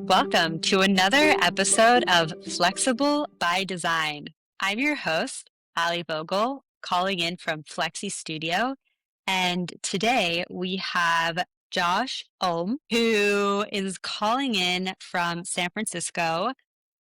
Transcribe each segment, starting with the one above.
Welcome to another episode of Flexible by Design. I'm your host, Ali Vogel, calling in from Flexi Studio. And today we have Josh Ohm, who is calling in from San Francisco.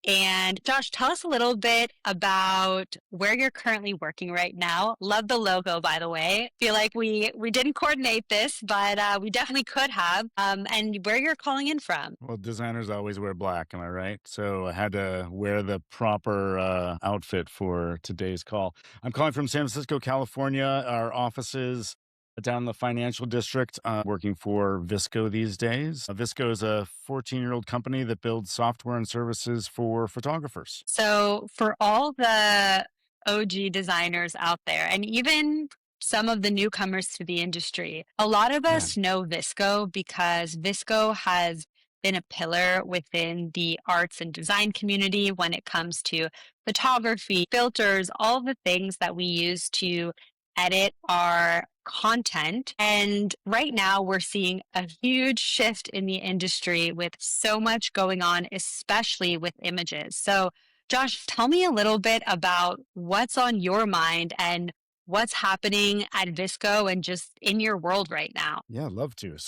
And Josh, tell us a little bit about where you're currently working right now. Love the logo, by the way. Feel like we didn't coordinate this, but we definitely could have. And where you're calling in from. Well, designers always wear black, am I right? So I had to wear the proper outfit for today's call. I'm calling from San Francisco, California. Our offices down in the financial district, working for VSCO these days. VSCO is a 14-year-old company that builds software and services for photographers. So for all the OG designers out there, and even some of the newcomers to the industry, a lot of Yeah. us know VSCO because VSCO has been a pillar within the arts and design community when it comes to photography, filters, all the things that we use to edit our content. And right now, we're seeing a huge shift in the industry with so much going on, especially with images. So, Josh, tell me a little bit about what's on your mind and what's happening at VSCO and just in your world right now. Yeah, I'd love to.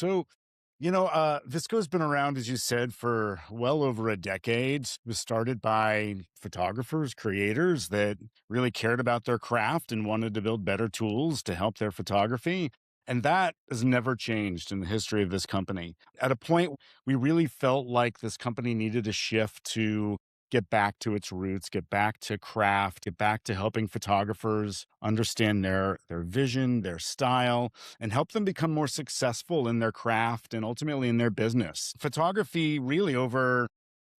VSCO's been around, as you said, for well over a decade. It was started by photographers, creators that really cared about their craft and wanted to build better tools to help their photography. And that has never changed in the history of this company. At a point, we really felt like this company needed a shift to get back to its roots, get back to craft, get back to helping photographers understand their vision, their style, and help them become more successful in their craft and ultimately in their business. Photography, really, over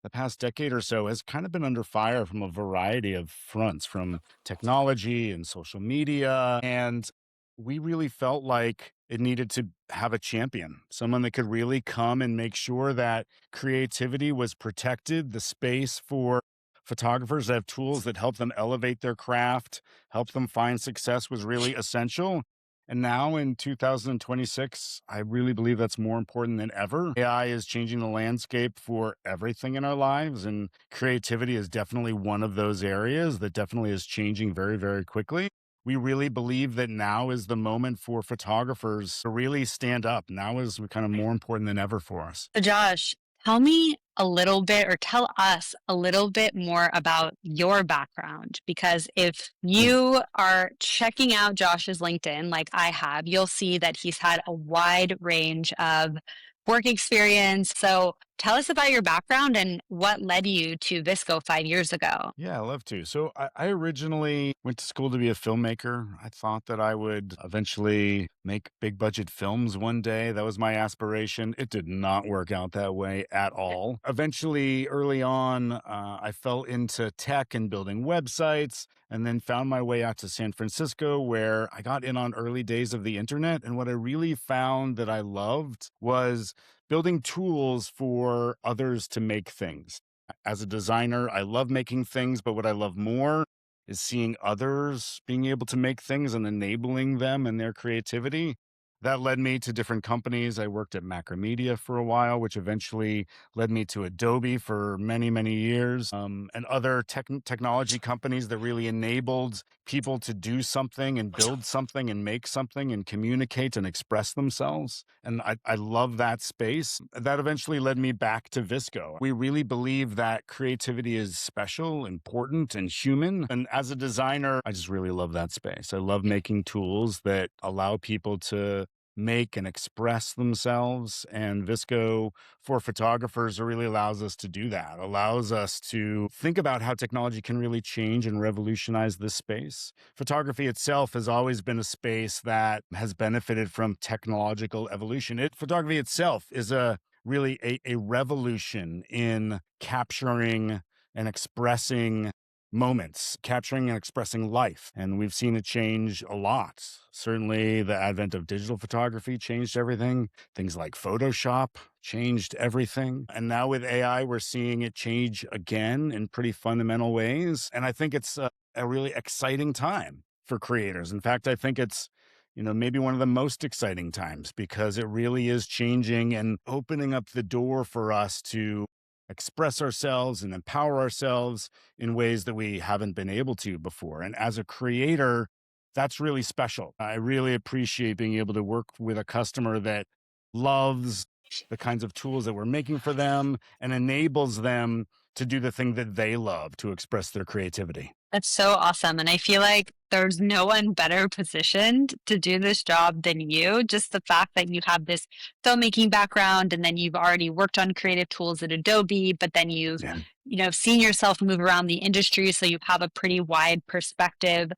the past decade or so, has kind of been under fire from a variety of fronts, from technology and social media. And we really felt like it needed to have a champion, someone that could really come and make sure that creativity was protected, the space for photographers to have tools that help them elevate their craft, help them find success was really essential. And now in 2026, I really believe that's more important than ever. AI is changing the landscape for everything in our lives, and creativity is definitely one of those areas that definitely is changing very, very quickly. We really believe that now is the moment for photographers to really stand up. Now is kind of more important than ever for us. So Josh, tell me a little bit or tell us a little bit more about your background. Because if Yeah. you are checking out Josh's LinkedIn, like I have, you'll see that he's had a wide range of work experience. So tell us about your background and what led you to VSCO 5 years ago. Yeah, I love to. So I originally went to school to be a filmmaker. I thought that I would eventually make big budget films one day. That was my aspiration. It did not work out that way at all. Eventually, early on, I fell into tech and building websites, and then found my way out to San Francisco, where I got in on early days of the internet. And what I really found that I loved was building tools for others to make things. As a designer, I love making things, but what I love more is seeing others being able to make things and enabling them and their creativity. That led me to different companies. I worked at Macromedia for a while, which eventually led me to Adobe for many, many years, and other technology companies that really enabled people to do something and build something and make something and communicate and express themselves. And I love that space. That eventually led me back to VSCO. We really believe that creativity is special, important, and human. And as a designer, I just really love that space. I love making tools that allow people to make and express themselves. And VSCO for photographers really allows us to do that, allows us to think about how technology can really change and revolutionize this space. Photography itself has always been a space that has benefited from technological evolution. Photography itself is a revolution in capturing and expressing moments, capturing and expressing life. And we've seen it change a lot. Certainly, the advent of digital photography changed everything. Things like Photoshop changed everything. And now with AI, we're seeing it change again in pretty fundamental ways. And I think it's a really exciting time for creators. In fact, I think it's maybe one of the most exciting times because it really is changing and opening up the door for us to express ourselves and empower ourselves in ways that we haven't been able to before. And as a creator, that's really special. I really appreciate being able to work with a customer that loves the kinds of tools that we're making for them and enables them to do the thing that they love to express their creativity. That's so awesome. And I feel like there's no one better positioned to do this job than you. Just the fact that you have this filmmaking background and then you've already worked on creative tools at Adobe, but then you've, Yeah. seen yourself move around the industry. So you have a pretty wide perspective.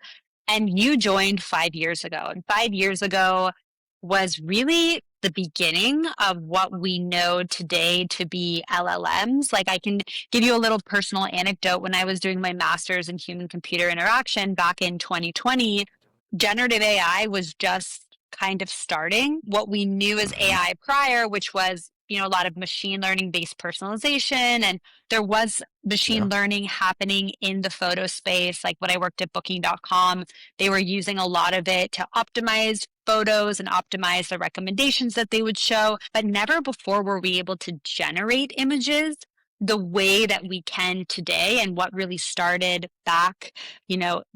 And you joined 5 years ago. And 5 years ago was really the beginning of what we know today to be LLMs. Like, I can give you a little personal anecdote. When I was doing my master's in human computer interaction back in 2020, generative AI was just kind of starting. What we knew as Mhm. AI prior, which was, a lot of machine learning based personalization, and there was Yeah. machine learning happening in the photo space. Like when I worked at booking.com, they were using a lot of it to optimize photos and optimize the recommendations that they would show, but never before were we able to generate images the way that we can today. And what really started back,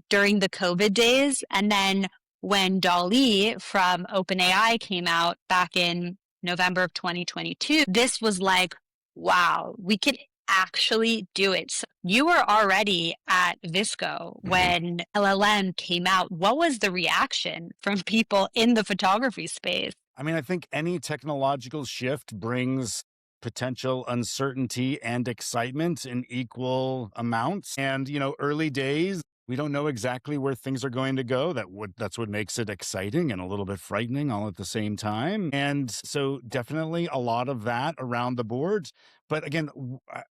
during the COVID days. And then when DALL-E from OpenAI came out back in November of 2022, this was like, wow, we could actually do it. So you were already at VSCO Mhm. when LLM came out. What was the reaction from people in the photography space? I mean, I think any technological shift brings potential uncertainty and excitement in equal amounts. And, early days, we don't know exactly where things are going to go. That's what makes it exciting and a little bit frightening all at the same time. And so definitely a lot of that around the board. But again,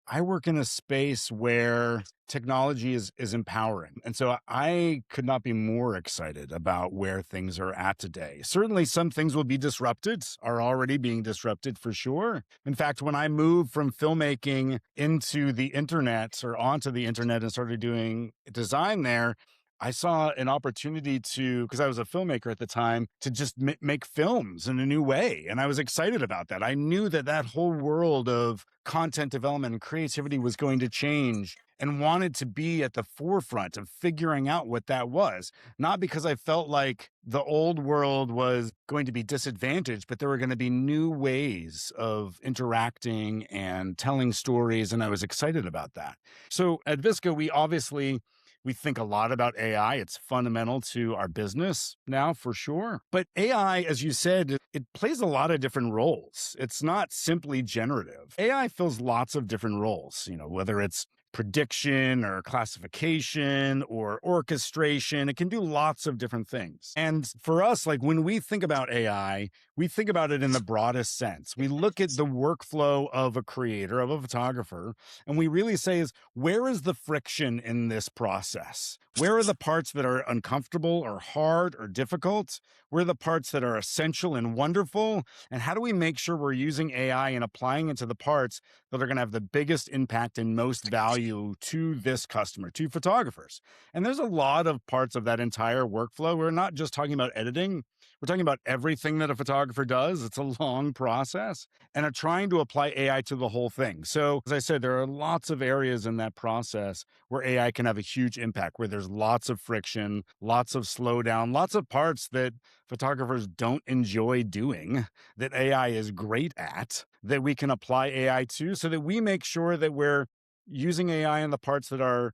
I work in a space where technology is empowering. And so I could not be more excited about where things are at today. Certainly some things will be disrupted, are already being disrupted for sure. In fact, when I moved from filmmaking into the internet or onto the internet and started doing design there, I saw an opportunity to, because I was a filmmaker at the time, to just make films in a new way. And I was excited about that. I knew that that whole world of content development and creativity was going to change and wanted to be at the forefront of figuring out what that was. Not because I felt like the old world was going to be disadvantaged, but there were going to be new ways of interacting and telling stories. And I was excited about that. So at Visco, we think a lot about AI. It's fundamental to our business now for sure. But AI, as you said, it plays a lot of different roles. It's not simply generative. AI fills lots of different roles, whether it's prediction or classification or orchestration. It can do lots of different things. And for us, like when we think about AI, we think about it in the broadest sense. We look at the workflow of a creator, of a photographer, and we really say is where is the friction in this process? Where are the parts that are uncomfortable or hard or difficult? Where are the parts that are essential and wonderful? And how do we make sure we're using AI and applying it to the parts that are going to have the biggest impact and most value to this customer, to photographers? And there's a lot of parts of that entire workflow. We're not just talking about editing. We're talking about everything that a photographer does. It's a long process and are trying to apply AI to the whole thing. So, as I said, there are lots of areas in that process where AI can have a huge impact, where there's lots of friction, lots of slowdown, lots of parts that photographers don't enjoy doing that AI is great at, that we can apply AI to so that we make sure that we're using AI in the parts that are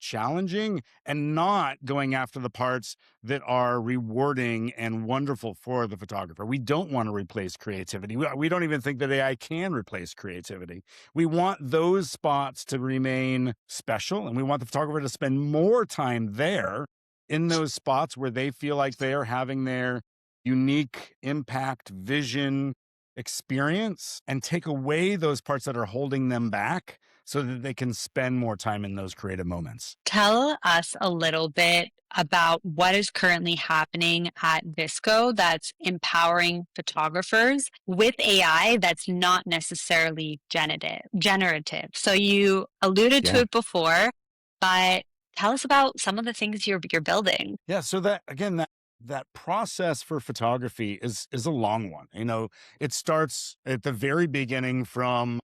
challenging and not going after the parts that are rewarding and wonderful for the photographer. We don't want to replace creativity. We don't even think that AI can replace creativity. We want those spots to remain special, and we want the photographer to spend more time there in those spots where they feel like they are having their unique impact, vision, experience, and take away those parts that are holding them back so that they can spend more time in those creative moments. Tell us a little bit about what is currently happening at VSCO that's empowering photographers with AI that's not necessarily generative. So you alluded to Yeah. it before, but tell us about some of the things you're building. Yeah, so that again, that process for photography is a long one. It starts at the very beginning from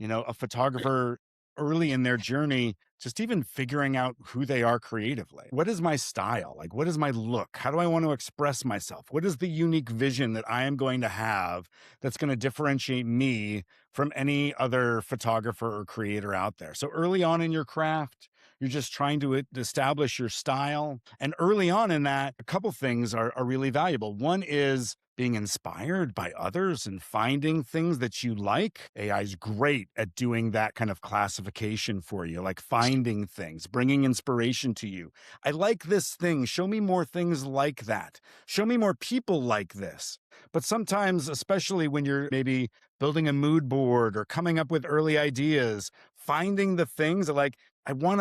a photographer early in their journey, just even figuring out who they are creatively. What is my style? Like, what is my look? How do I want to express myself? What is the unique vision that I am going to have that's going to differentiate me from any other photographer or creator out there? So early on in your craft, you're just trying to establish your style. And early on in that, a couple things are really valuable. One is being inspired by others and finding things that you like. AI is great at doing that kind of classification for you, like finding things, bringing inspiration to you. I like this thing. Show me more things like that. Show me more people like this. But sometimes, especially when you're maybe building a mood board or coming up with early ideas, finding the things that like, I want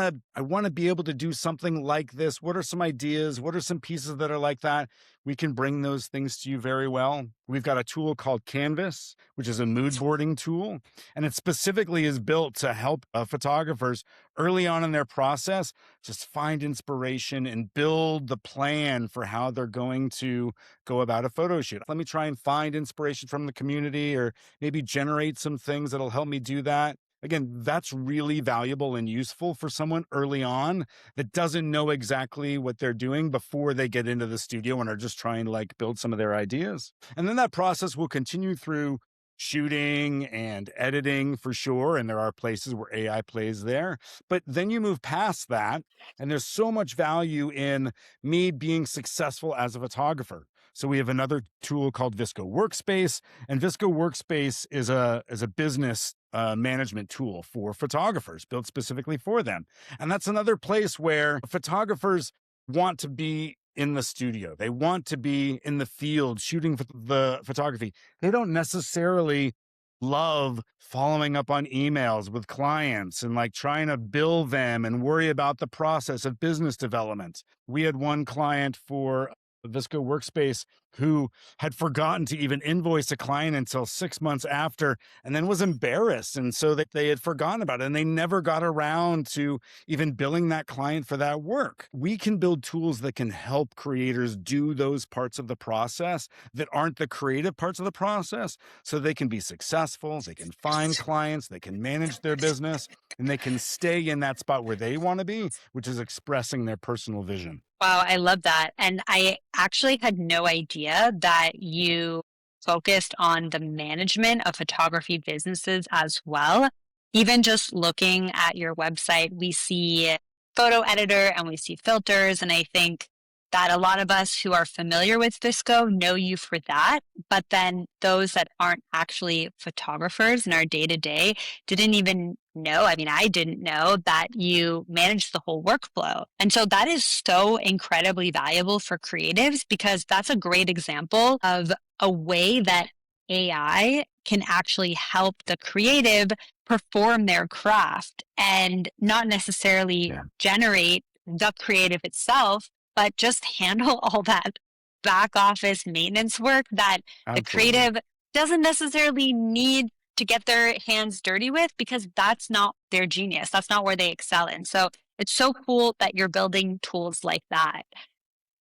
to be able to do something like this. What are some ideas? What are some pieces that are like that? We can bring those things to you very well. We've got a tool called Canvas, which is a mood boarding tool, and it specifically is built to help photographers early on in their process just find inspiration and build the plan for how they're going to go about a photo shoot. Let me try and find inspiration from the community or maybe generate some things that'll help me do that. Again, that's really valuable and useful for someone early on that doesn't know exactly what they're doing before they get into the studio and are just trying to like build some of their ideas. And then that process will continue through shooting and editing for sure. And there are places where AI plays there. But then you move past that, and there's so much value in me being successful as a photographer. So we have another tool called VSCO Workspace, and VSCO Workspace is a business management tool for photographers built specifically for them. And that's another place where photographers want to be in the studio. They want to be in the field shooting the photography. They don't necessarily love following up on emails with clients and like trying to bill them and worry about the process of business development. We had one client for Visco Workspace who had forgotten to even invoice a client until 6 months after, and then was embarrassed. And so that they had forgotten about it and they never got around to even billing that client for that work. We can build tools that can help creators do those parts of the process that aren't the creative parts of the process so they can be successful, they can find clients, they can manage their business, and they can stay in that spot where they want to be, which is expressing their personal vision. Wow, I love that. And I actually had no idea that you focused on the management of photography businesses as well. Even just looking at your website, we see photo editor and we see filters. And I think that a lot of us who are familiar with VSCO know you for that. But then those that aren't actually photographers in our day to day didn't even know. I mean, I didn't know that you manage the whole workflow. And so that is so incredibly valuable for creatives because that's a great example of a way that AI can actually help the creative perform their craft and not necessarily Yeah, generate the creative itself, but just handle all that back office maintenance work that the absolutely. creative doesn't necessarily need to get their hands dirty with because that's not their genius. That's not where they excel in. So it's so cool that you're building tools like that.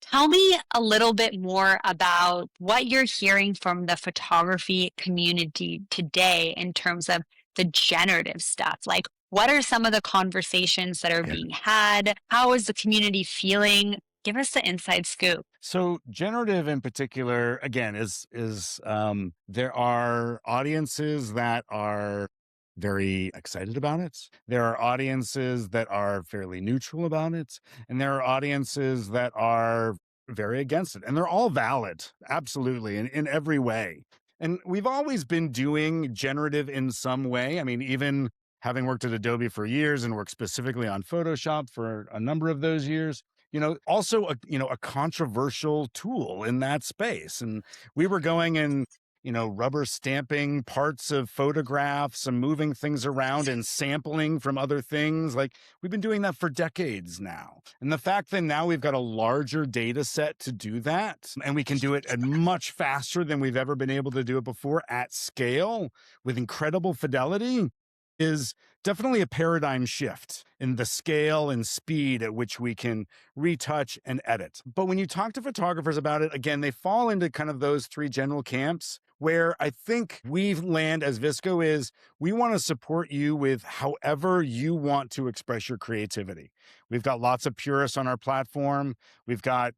Tell me a little bit more about what you're hearing from the photography community today in terms of the generative stuff. Like, what are some of the conversations that are Yeah. being had? How is the community feeling? Give us the inside scoop. So generative in particular, again, there are audiences that are very excited about it. There are audiences that are fairly neutral about it, and there are audiences that are very against it. And they're all valid, absolutely, in every way. And we've always been doing generative in some way. I mean, even having worked at Adobe for years and worked specifically on Photoshop for a number of those years, also a controversial tool in that space. And we were going and rubber stamping parts of photographs and moving things around and sampling from other things. Like we've been doing that for decades now. And the fact that now we've got a larger data set to do that, and we can do it at much faster than we've ever been able to do it before at scale with incredible fidelity, is definitely a paradigm shift in the scale and speed at which we can retouch and edit. But when you talk to photographers about it, again, they fall into kind of those three general camps. Where I think we land as VSCO is we want to support you with however you want to express your creativity. We've got lots of purists on our platform. We've got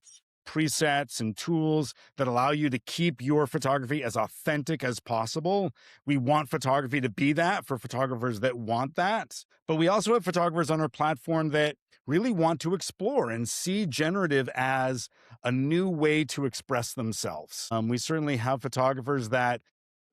presets and tools that allow you to keep your photography as authentic as possible. We want photography to be that for photographers that want that. But we also have photographers on our platform that really want to explore and see generative as a new way to express themselves. We certainly have photographers that,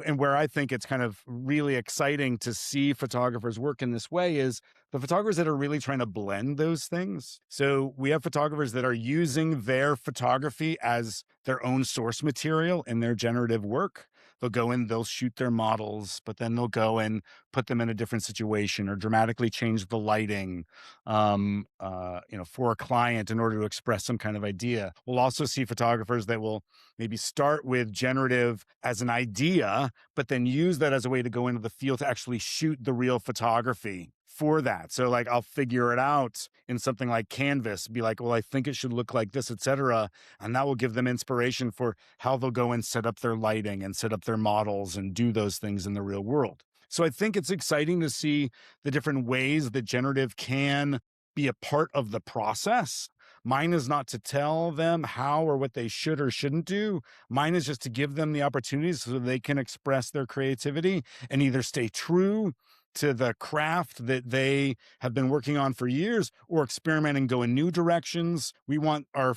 and where I think it's kind of really exciting to see photographers work in this way is the photographers that are really trying to blend those things. So we have photographers that are using their photography as their own source material in their generative work. They'll go in, they'll shoot their models, but then they'll go and put them in a different situation or dramatically change the lighting, for a client in order to express some kind of idea. We'll also see photographers that will maybe start with generative as an idea, but then use that as a way to go into the field to actually shoot the real photography for that. So like I'll figure it out in something like Canvas, be like, well, I think it should look like this, etc. And that will give them inspiration for how they'll go and set up their lighting and set up their models and do those things in the real world. So I think it's exciting to see the different ways that generative can be a part of the process. Mine is not to tell them how or what they should or shouldn't do. Mine is just to give them the opportunities so they can express their creativity and either stay true to the craft that they have been working on for years or experiment and go in new directions. We want our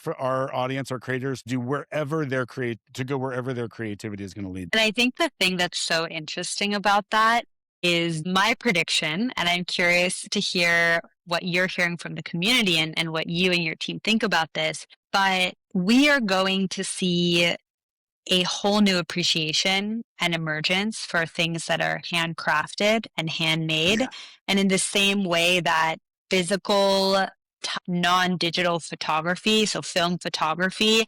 audience, our creators, to do wherever their creativity is going to lead. And I think the thing that's so interesting about that is my prediction, and I'm curious to hear what you're hearing from the community and what you and your team think about this. But we are going to see a whole new appreciation and emergence for things that are handcrafted and handmade. Yeah. And in the same way that physical, non-digital photography, so film photography,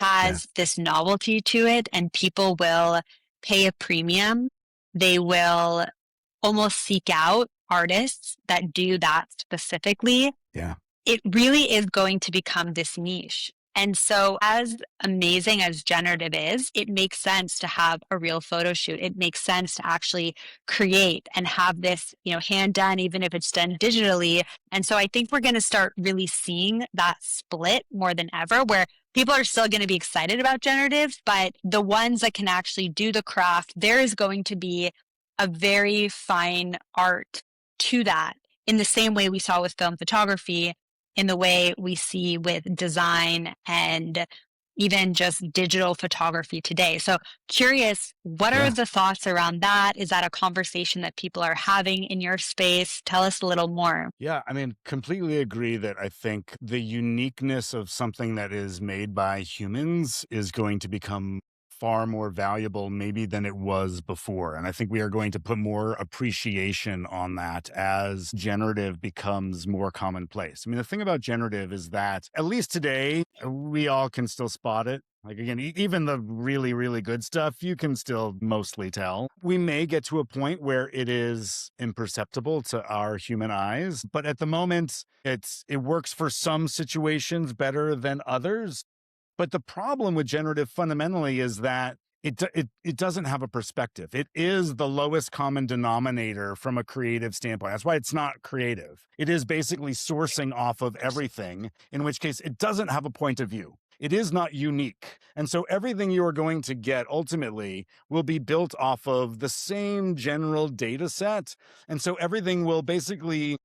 Yeah. has this novelty to it, and people will pay a premium. They will almost seek out artists that do that specifically. Yeah. It really is going to become this niche. And so, as amazing as generative is, it makes sense to have a real photo shoot. It makes sense to actually create and have this, hand done, even if it's done digitally. And so, I think we're going to start really seeing that split more than ever, where people are still going to be excited about generative, but the ones that can actually do the craft, there is going to be a very fine art to that, in the same way we saw with film photography, in the way we see with design and even just digital photography today. So curious, what are Yeah. the thoughts around that? Is that a conversation that people are having in your space? Tell us a little more. Yeah, I mean, completely agree that I think the uniqueness of something that is made by humans is going to become far more valuable maybe than it was before. And I think we are going to put more appreciation on that as generative becomes more commonplace. I mean, the thing about generative is that at least today, we all can still spot it. Like again, even the really, really good stuff, you can still mostly tell. We may get to a point where it is imperceptible to our human eyes, but at the moment, it works for some situations better than others. But the problem with generative fundamentally is that it doesn't have a perspective. It is the lowest common denominator from a creative standpoint. That's why it's not creative. It is basically sourcing off of everything, in which case it doesn't have a point of view. It is not unique. And so everything you are going to get ultimately will be built off of the same general data set. And so everything will basically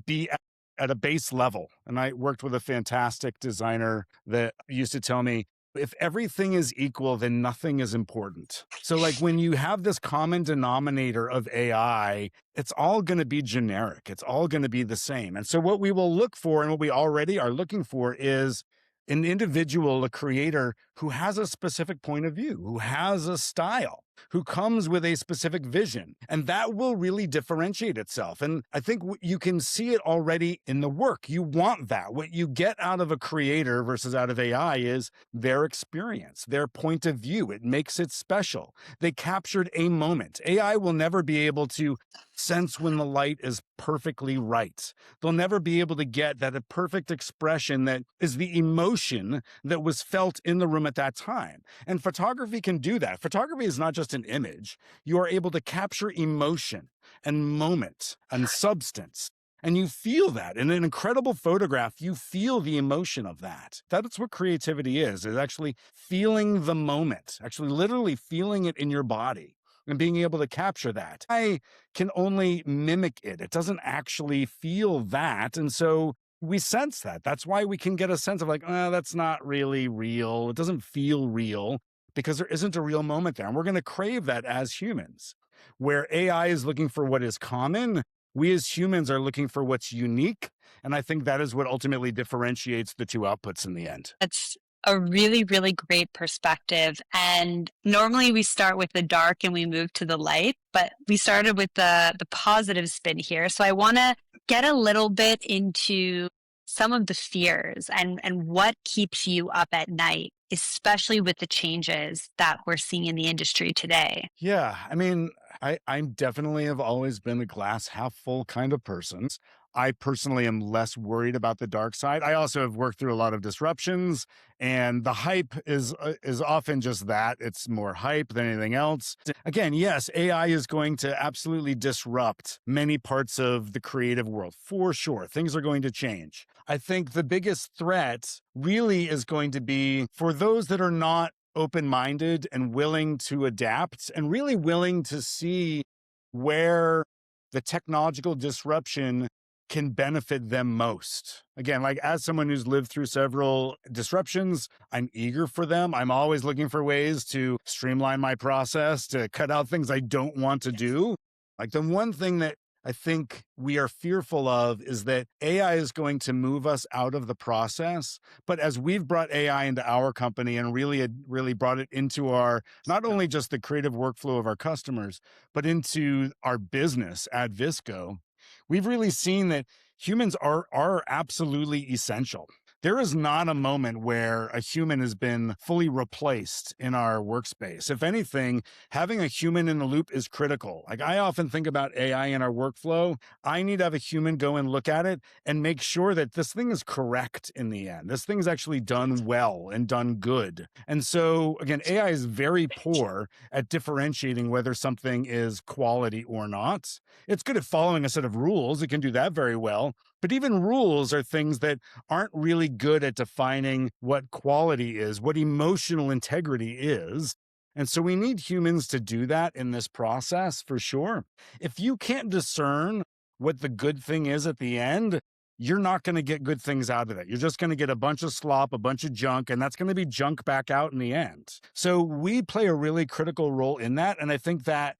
be at a base level. And I worked with a fantastic designer that used to tell me, if everything is equal, then nothing is important. So, like, when you have this common denominator of AI, it's all going to be generic. It's all going to be the same. And so, what we will look for and what we already are looking for is an individual, a creator who has a specific point of view, who has a style, who comes with a specific vision, and that will really differentiate itself. And I think you can see it already in the work. You want that. What you get out of a creator versus out of AI is their experience, their point of view. It makes it special. They captured a moment. AI will never be able to sense when the light is perfectly right. They'll never be able to get that a perfect expression that is the emotion that was felt in the room at that time. And photography can do that. Photography is not just an image. You are able to capture emotion and moment and substance. And you feel that in an incredible photograph, you feel the emotion of that. That's what creativity is actually feeling the moment, actually literally feeling it in your body and being able to capture that. I can only mimic it. It doesn't actually feel that. And so we sense that. That's why we can get a sense of like, oh, that's not really real. It doesn't feel real because there isn't a real moment there. And we're going to crave that as humans. Where AI is looking for what is common, we as humans are looking for what's unique. And I think that is what ultimately differentiates the two outputs in the end. That's a really, really great perspective. And normally we start with the dark and we move to the light, but we started with the positive spin here. So I want to get a little bit into some of the fears and what keeps you up at night, especially with the changes that we're seeing in the industry today. Yeah, I mean, I definitely have always been a glass half full kind of person. I personally am less worried about the dark side. I also have worked through a lot of disruptions, and the hype is often just that. It's more hype than anything else. Again, yes, AI is going to absolutely disrupt many parts of the creative world for sure. Things are going to change. I think the biggest threat really is going to be for those that are not open minded and willing to adapt and really willing to see where the technological disruption can benefit them most. Again, like as someone who's lived through several disruptions, I'm eager for them. I'm always looking for ways to streamline my process, to cut out things I don't want to do. Like the one thing that I think we are fearful of is that AI is going to move us out of the process. But as we've brought AI into our company and really brought it into our, not only just the creative workflow of our customers, but into our business at VSCO, we've really seen that humans are absolutely essential. There is not a moment where a human has been fully replaced in our workspace. If anything, having a human in the loop is critical. Like I often think about AI in our workflow. I need to have a human go and look at it and make sure that this thing is correct in the end. This thing is actually done well and done good. And so, again, AI is very poor at differentiating whether something is quality or not. It's good at following a set of rules. It can do that very well. But even rules are things that aren't really good at defining what quality is, what emotional integrity is. And so we need humans to do that in this process for sure. If you can't discern what the good thing is at the end, you're not going to get good things out of it. You're just going to get a bunch of slop, a bunch of junk, and that's going to be junk back out in the end. So we play a really critical role in that. And I think that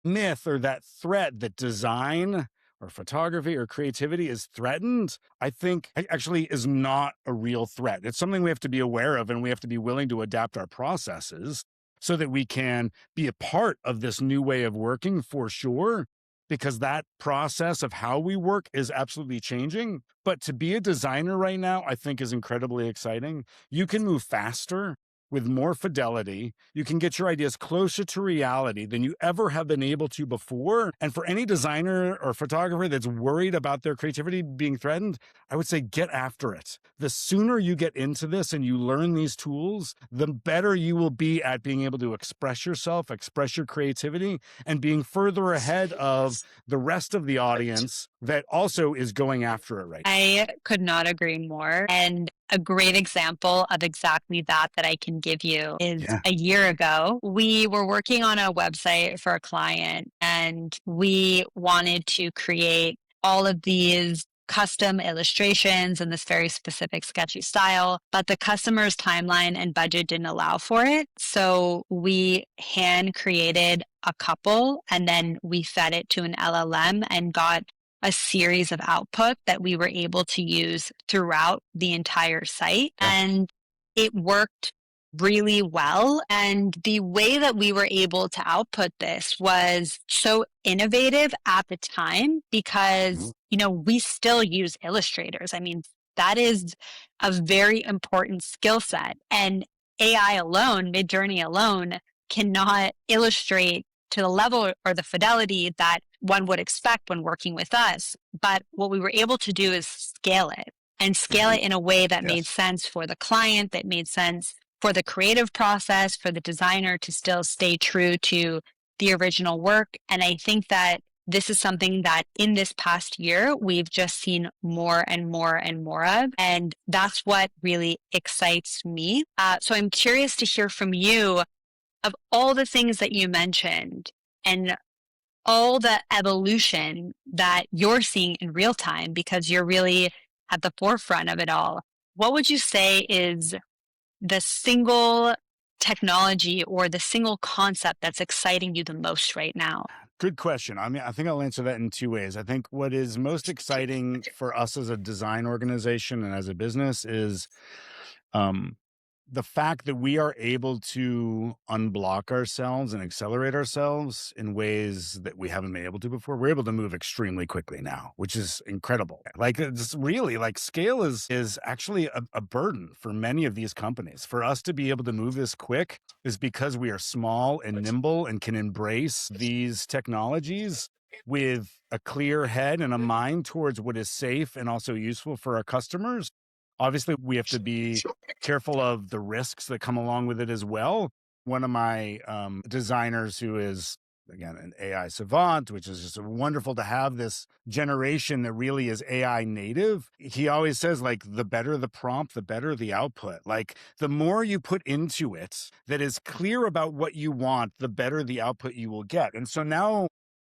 myth or that threat that design or photography or creativity is threatened, I think actually is not a real threat. It's something we have to be aware of and we have to be willing to adapt our processes so that we can be a part of this new way of working for sure, because that process of how we work is absolutely changing. But to be a designer right now, I think is incredibly exciting. You can move faster with more fidelity. You can get your ideas closer to reality than you ever have been able to before. And for any designer or photographer that's worried about their creativity being threatened, I would say get after it. The sooner you get into this and you learn these tools, the better you will be at being able to express yourself, express your creativity, and being further ahead of the rest of the audience that also is going after it right. I could not agree more. And a great example of exactly that I can give you is Yeah. a year ago, we were working on a website for a client and we wanted to create all of these custom illustrations in this very specific sketchy style, but the customer's timeline and budget didn't allow for it. So we hand created a couple and then we fed it to an LLM and got a series of output that we were able to use throughout the entire site. Yeah. And it worked really well. And the way that we were able to output this was so innovative at the time because, we still use illustrators. I mean, that is a very important skill set. And AI alone, Midjourney alone, cannot illustrate to the level or the fidelity that one would expect when working with us. But what we were able to do is scale it and scale it in a way that made Yes. sense for the client, that made sense for the creative process, for the designer to still stay true to the original work. And I think that this is something that in this past year, we've just seen more and more and more of. And that's what really excites me. So I'm curious to hear from you of all the things that you mentioned and all the evolution that you're seeing in real time because you're really at the forefront of it all. What would you say is the single technology or the single concept that's exciting you the most right now? Good question. I mean, I think I'll answer that in two ways. I think what is most exciting for us as a design organization and as a business is um, the fact that we are able to unblock ourselves and accelerate ourselves in ways that we haven't been able to before. We're able to move extremely quickly now, which is incredible. Like it's really like scale is actually a burden for many of these companies. For us to be able to move this quick is because we are small and nimble and can embrace these technologies with a clear head and a mind towards what is safe and also useful for our customers. Obviously, we have to be careful of the risks that come along with it as well. One of my designers, who is again an AI savant, which is just wonderful to have this generation that really is AI native. He always says, like, the better the prompt, the better the output. Like, the more you put into it that is clear about what you want, the better the output you will get. And so now,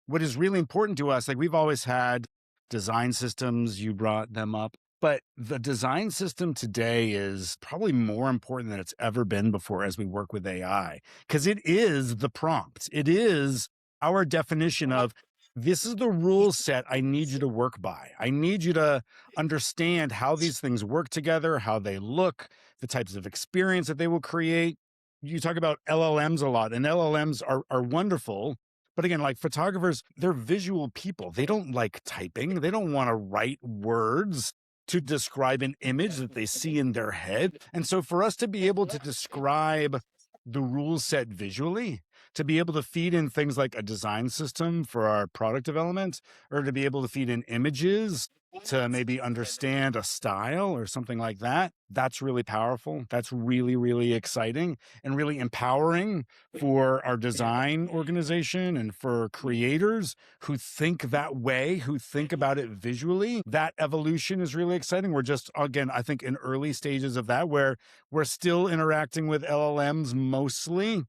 what is really important to us, like, we've always had design systems, you brought them up. But the design system today is probably more important than it's ever been before as we work with AI, because it is the prompt. It is our definition of this is the rule set I need you to work by. I need you to understand how these things work together, how they look, the types of experience that they will create. You talk about LLMs a lot, and LLMs are wonderful. But again, like photographers, they're visual people. They don't like typing. They don't want to write words to describe an image that they see in their head. And so for us to be able to describe the rule set visually, to be able to feed in things like a design system for our product development, or to be able to feed in images to maybe understand a style or something like that, that's really powerful. That's really, really exciting and really empowering for our design organization and for creators who think that way, who think about it visually. That evolution is really exciting. We're just, again, I think in early stages of that, where we're still interacting with LLMs mostly,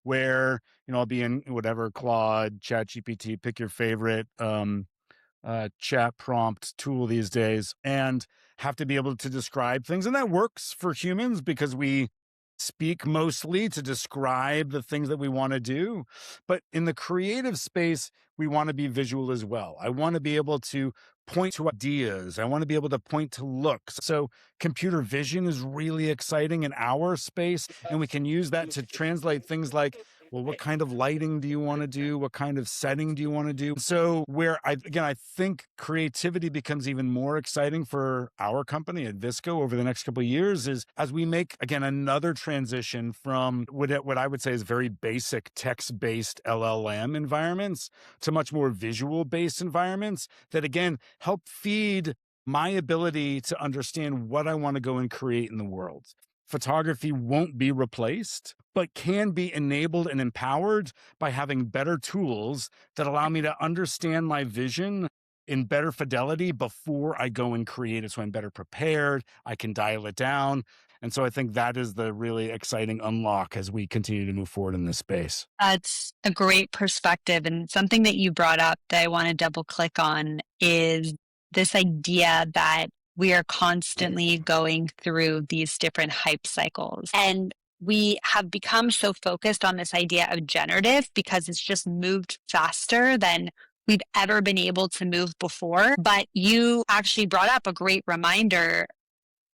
where, I'll be in whatever Claude, Chat GPT, pick your favorite chat prompt tool these days, and have to be able to describe things. And that works for humans because we speak mostly to describe the things that we want to do. But in the creative space, we want to be visual as well. I want to be able to point to ideas. I want to be able to point to looks. So computer vision is really exciting in our space. And we can use that to translate things like, well, what kind of lighting do you want to do? What kind of setting do you want to do? So where I think creativity becomes even more exciting for our company at VSCO over the next couple of years is as we make, again, another transition from what I would say is very basic text-based LLM environments to much more visual-based environments that, again, help feed my ability to understand what I want to go and create in the world. Photography won't be replaced, but can be enabled and empowered by having better tools that allow me to understand my vision in better fidelity before I go and create it. So I'm better prepared. I can dial it down. And so I think that is the really exciting unlock as we continue to move forward in this space. That's a great perspective. And something that you brought up that I want to double click on is this idea that we are constantly going through these different hype cycles. And we have become so focused on this idea of generative because it's just moved faster than we've ever been able to move before. But you actually brought up a great reminder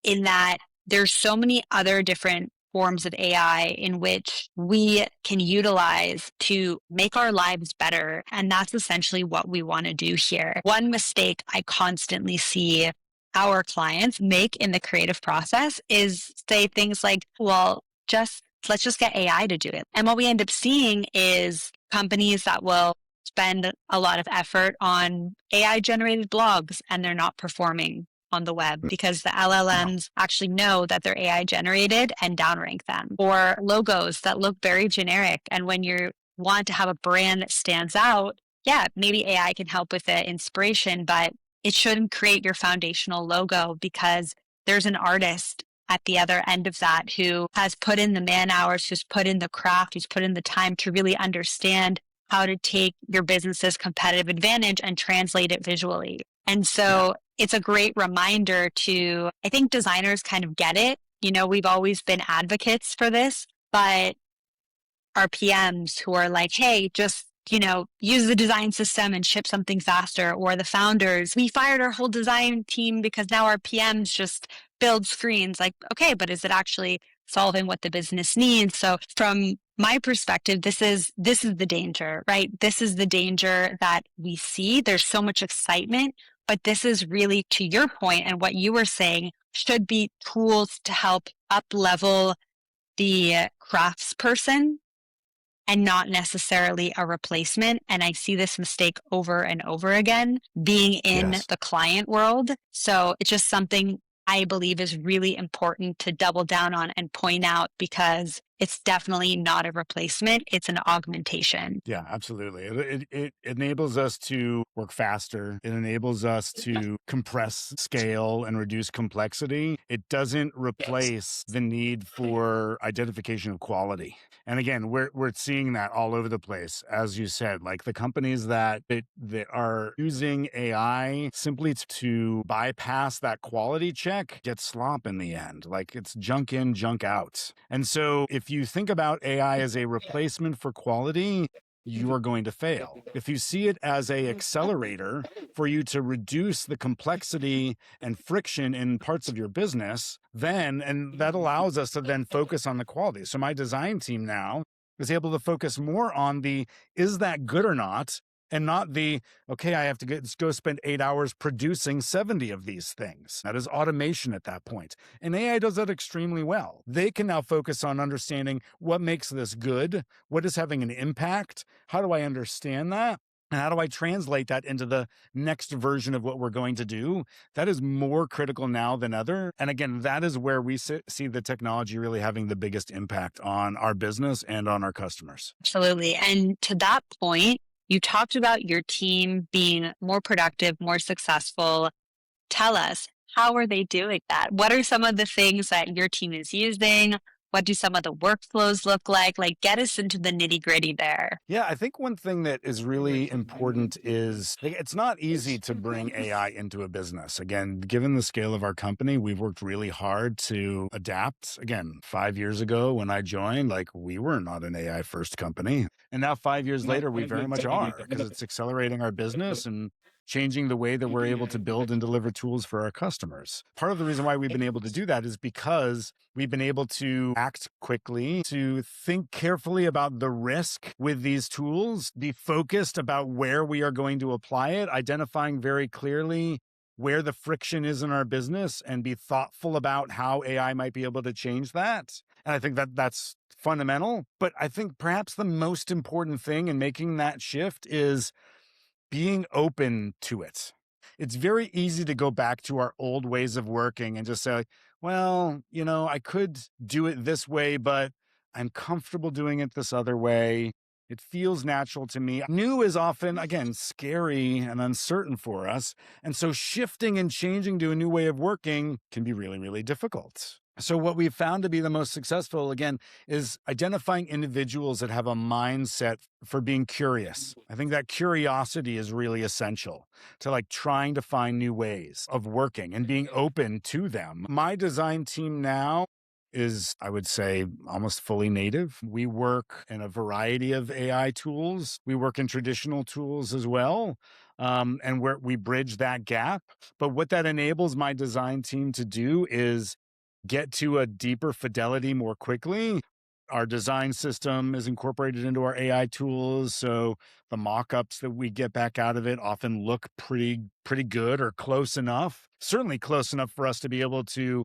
in that there's so many other different forms of AI in which we can utilize to make our lives better. And that's essentially what we want to do here. One mistake I constantly see our clients make in the creative process is say things like, well, just let's just get AI to do it. And what we end up seeing is companies that will spend a lot of effort on AI generated blogs and they're not performing on the web because the LLMs actually know that they're AI generated and downrank them. Or logos that look very generic. And when you want to have a brand that stands out, yeah, maybe AI can help with the inspiration, but it shouldn't create your foundational logo because there's an artist at the other end of that who has put in the man hours, who's put in the craft, who's put in the time to really understand how to take your business's competitive advantage and translate it visually. And so it's a great reminder to, I think designers kind of get it. You know, we've always been advocates for this, but our PMs who are like, hey, just, you know, use the design system and ship something faster. Or the founders, we fired our whole design team because now our PMs just build screens. Like, okay, but is it actually solving what the business needs? So from my perspective, this is the danger, right? This is the danger that we see. There's so much excitement, but this is really, to your point and what you were saying, should be tools to help up level the craftsperson and not necessarily a replacement. And I see this mistake over and over again being in Yes. the client world. So it's just something I believe is really important to double down on and point out because it's definitely not a replacement. It's an augmentation. Yeah, absolutely. It enables us to work faster. It enables us to compress scale and reduce complexity. It doesn't replace the need for identification of quality. And again, we're seeing that all over the place, as you said, like the companies that are using AI simply to bypass that quality check get slop in the end. Like it's junk in, junk out. And so if you think about AI as a replacement for quality, you are going to fail. If you see it as a accelerator for you to reduce the complexity and friction in parts of your business, then, and that allows us to then focus on the quality. So my design team now is able to focus more on the, is that good or not? And not the, okay, I have to go spend 8 hours producing 70 of these things. That is automation at that point. And AI does that extremely well. They can now focus on understanding what makes this good, what is having an impact, how do I understand that? And how do I translate that into the next version of what we're going to do? That is more critical now than ever. And again, that is where we see the technology really having the biggest impact on our business and on our customers. Absolutely. And to that point, you talked about your team being more productive, more successful. Tell us, how are they doing that? What are some of the things that your team is using? What do some of the workflows look like? Like, get us into the nitty gritty there. Yeah, I think one thing that is really important is like, it's not easy to bring AI into a business. Again, given the scale of our company, we've worked really hard to adapt. Again, 5 years ago when I joined, like we were not an AI first company. And now 5 years later, we very much are because it's accelerating our business and changing the way that we're able to build and deliver tools for our customers. Part of the reason why we've been able to do that is because we've been able to act quickly, to think carefully about the risk with these tools, be focused about where we are going to apply it, identifying very clearly where the friction is in our business and be thoughtful about how AI might be able to change that. And I think that that's fundamental. But I think perhaps the most important thing in making that shift is being open to it. It's very easy to go back to our old ways of working and just say, like, well, I could do it this way, but I'm comfortable doing it this other way. It feels natural to me. New is often, again, scary and uncertain for us. And so shifting and changing to a new way of working can be really, really difficult. So, what we've found to be the most successful, again, is identifying individuals that have a mindset for being curious. I think that curiosity is really essential to like trying to find new ways of working and being open to them. My design team now is, I would say, almost fully native. We work in a variety of AI tools. We work in traditional tools as well. And we bridge that gap. But what that enables my design team to do is get to a deeper fidelity more quickly. Our design system is incorporated into our AI tools, so the mock-ups that we get back out of it often look pretty good or close enough. Certainly close enough for us to be able to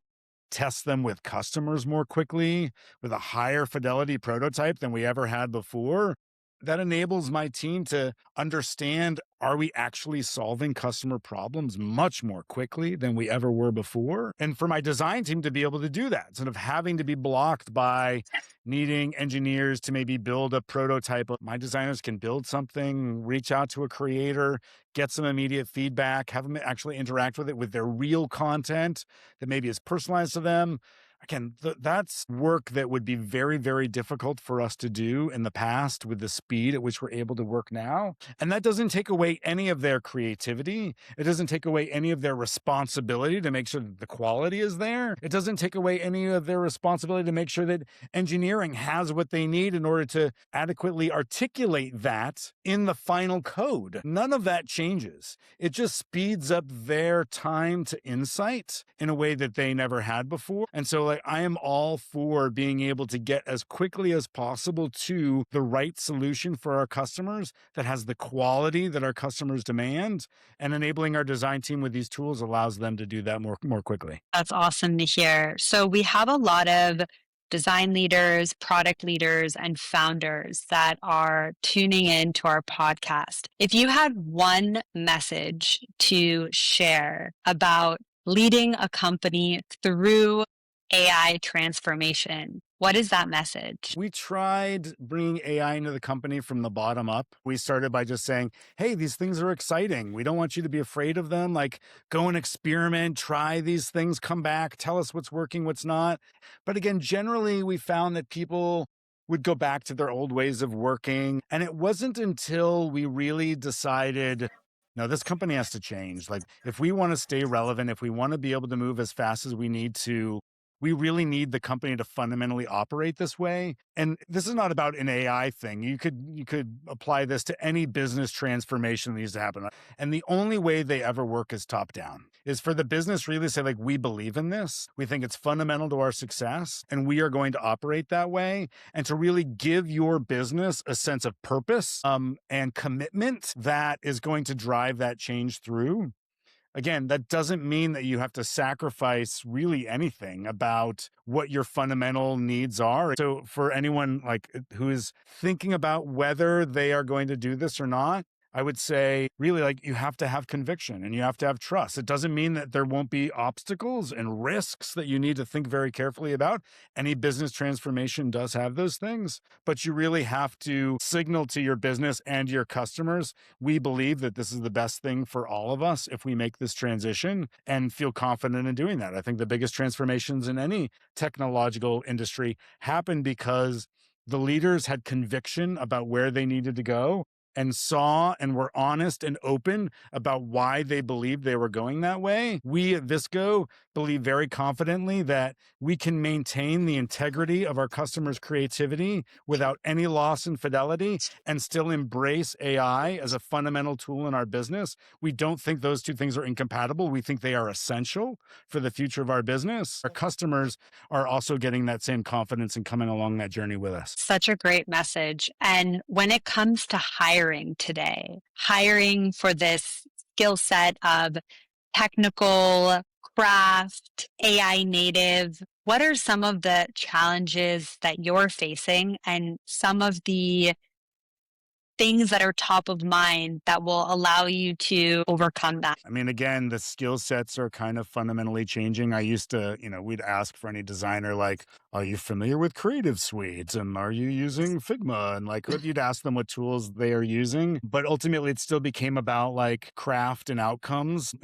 test them with customers more quickly with a higher fidelity prototype than we ever had before. That enables my team to understand, are we actually solving customer problems much more quickly than we ever were before? And for my design team to be able to do that, instead of having to be blocked by needing engineers to maybe build a prototype, my designers can build something, reach out to a creator, get some immediate feedback, have them actually interact with it with their real content that maybe is personalized to them. Again, that's work that would be very, very difficult for us to do in the past with the speed at which we're able to work now. And that doesn't take away any of their creativity. It doesn't take away any of their responsibility to make sure that the quality is there. It doesn't take away any of their responsibility to make sure that engineering has what they need in order to adequately articulate that in the final code. None of that changes. It just speeds up their time to insight in a way that they never had before. And so, like, I am all for being able to get as quickly as possible to the right solution for our customers that has the quality that our customers demand, and enabling our design team with these tools allows them to do that more quickly. That's awesome to hear. So we have a lot of design leaders, product leaders, and founders that are tuning in to our podcast. If you had one message to share about leading a company through AI transformation, what is that message? We tried bringing AI into the company from the bottom up. We started by just saying, hey, these things are exciting. We don't want you to be afraid of them. Like, go and experiment, try these things, come back, tell us what's working, what's not. But again, generally, we found that people would go back to their old ways of working. And it wasn't until we really decided, no, this company has to change. Like, if we want to stay relevant, if we want to be able to move as fast as we need to, we really need the company to fundamentally operate this way. And this is not about an AI thing. You could apply this to any business transformation that needs to happen. And the only way they ever work is top down. Is for the business really to say, like, we believe in this. We think it's fundamental to our success, and we are going to operate that way. And to really give your business a sense of purpose and commitment that is going to drive that change through. Again, that doesn't mean that you have to sacrifice really anything about what your fundamental needs are. So for anyone like who is thinking about whether they are going to do this or not, I would say really, like, you have to have conviction and you have to have trust. It doesn't mean that there won't be obstacles and risks that you need to think very carefully about. Any business transformation does have those things, but you really have to signal to your business and your customers, we believe that this is the best thing for all of us if we make this transition, and feel confident in doing that. I think the biggest transformations in any technological industry happen because the leaders had conviction about where they needed to go and saw and were honest and open about why they believed they were going that way. We at VSCO believe very confidently that we can maintain the integrity of our customers' creativity without any loss in fidelity and still embrace AI as a fundamental tool in our business. We don't think those two things are incompatible. We think they are essential for the future of our business. Our customers are also getting that same confidence and coming along that journey with us. Such a great message. And when it comes to hiring today, hiring for this skill set of technical, craft, AI native, what are some of the challenges that you're facing and some of the things that are top of mind that will allow you to overcome that? I mean, again, the skill sets are kind of fundamentally changing. I used to, we'd ask for any designer, like, are you familiar with Creative Suite? And are you using Figma? And like, you'd ask them what tools they are using. But ultimately, it still became about like craft and outcomes.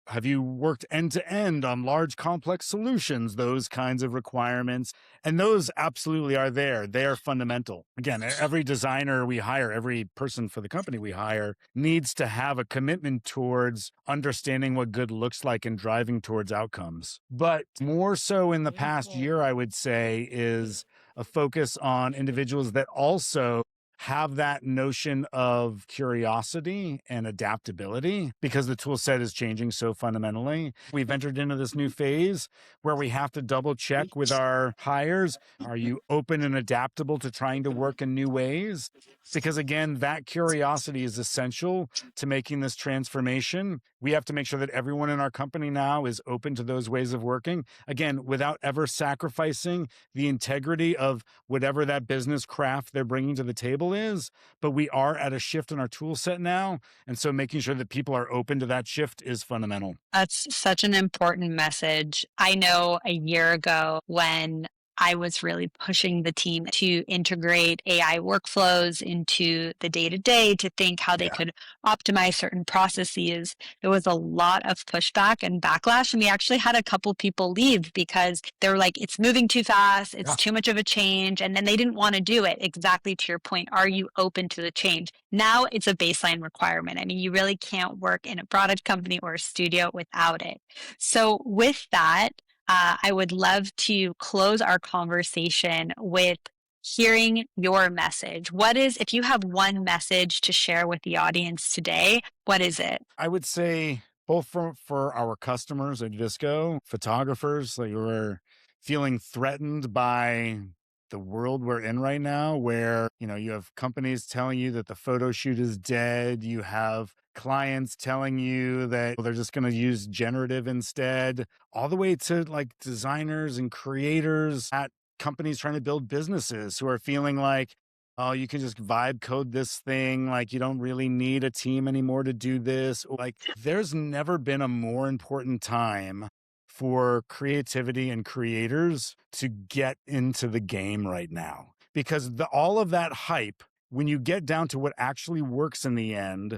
Have you worked end to end on large complex solutions? Those kinds of requirements. And those absolutely are there. They are fundamental. Again, every designer we hire, every person for the company we hire needs to have a commitment towards understanding what good looks like and driving towards outcomes. But more so in the past year, I would say, is a focus on individuals that also have that notion of curiosity and adaptability because the tool set is changing so fundamentally. We've entered into this new phase where we have to double check with our hires. Are you open and adaptable to trying to work in new ways? Because again, that curiosity is essential to making this transformation. We have to make sure that everyone in our company now is open to those ways of working, again, without ever sacrificing the integrity of whatever that business craft they're bringing to the table is. But we are at a shift in our tool set now. And so making sure that people are open to that shift is fundamental. That's such an important message. I know a year ago when I was really pushing the team to integrate AI workflows into the day to day to think how they Yeah. could optimize certain processes. There was a lot of pushback and backlash. And we actually had a couple people leave because they were like, it's moving too fast. It's Yeah. too much of a change. And then they didn't want to do it. Exactly to your point. Are you open to the change? Now it's a baseline requirement. I mean, you really can't work in a product company or a studio without it. So, with that, I would love to close our conversation with hearing your message. What is, if you have one message to share with the audience today, what is it? I would say both for our customers at VSCO, photographers, like we're feeling threatened by the world we're in right now, where you have companies telling you that the photo shoot is dead. You have clients telling you that they're just going to use generative instead, all the way to like designers and creators at companies trying to build businesses who are feeling like, oh, you can just vibe code this thing. Like, you don't really need a team anymore to do this. Like, there's never been a more important time for creativity and creators to get into the game right now because all of that hype, when you get down to what actually works in the end,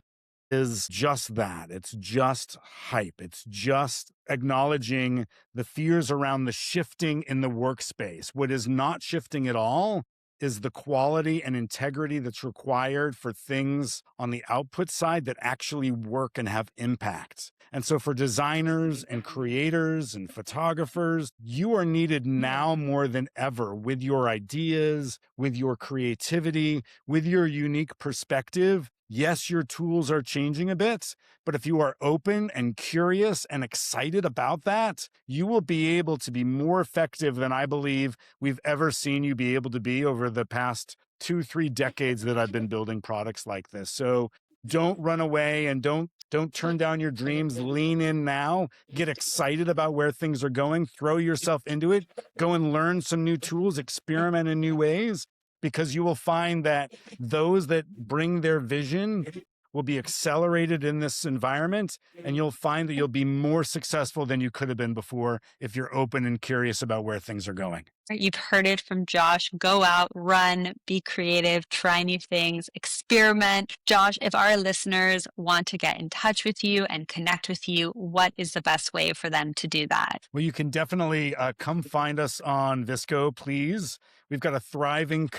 is just that. It's just hype. It's just acknowledging the fears around the shifting in the workspace. What is not shifting at all is the quality and integrity that's required for things on the output side that actually work and have impact. And so for designers and creators and photographers, you are needed now more than ever with your ideas, with your creativity, with your unique perspective. Yes, your tools are changing a bit, but if you are open and curious and excited about that, you will be able to be more effective than I believe we've ever seen you be able to be over the past 2, 3 decades that I've been building products like this. So don't run away and don't turn down your dreams. Lean in now. Get excited about where things are going. Throw yourself into it. Go and learn some new tools, experiment in new ways, because you will find that those that bring their vision will be accelerated in this environment, and you'll find that you'll be more successful than you could have been before if you're open and curious about where things are going. You've heard it from Josh. Go out, run, be creative, try new things, experiment. Josh, if our listeners want to get in touch with you and connect with you, what is the best way for them to do that? Well, you can definitely come find us on VSCO, please. We've got a thriving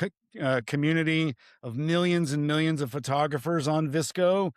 community of millions and millions of photographers on VSCO.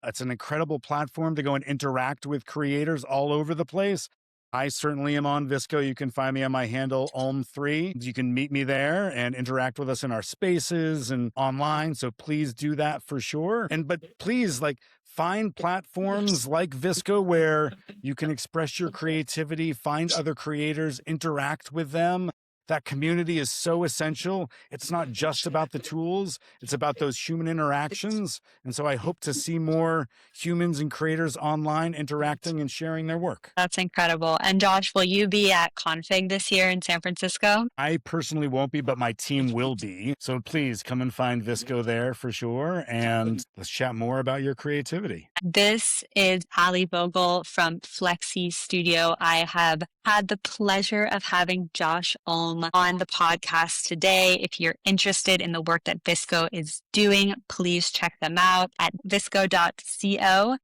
It's an incredible platform to go and interact with creators all over the place. I certainly am on VSCO. You can find me on my handle, Ulm3. You can meet me there and interact with us in our spaces and online. So please do that for sure. But please, like, find platforms like VSCO where you can express your creativity, find other creators, interact with them. That community is so essential. It's not just about the tools, it's about those human interactions. And so I hope to see more humans and creators online interacting and sharing their work. That's incredible. And Josh, will you be at Config this year in San Francisco? I personally won't be, but my team will be. So please come and find VSCO there for sure. And let's chat more about your creativity. This is Ali Vogel from Flexi Studio. I have had the pleasure of having Josh Ulm on the podcast today. If you're interested in the work that VSCO is doing, please check them out at visco.co.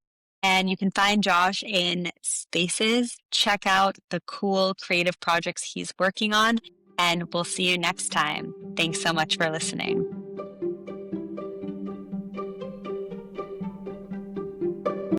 And you can find Josh in Spaces. Check out the cool creative projects he's working on. And we'll see you next time. Thanks so much for listening.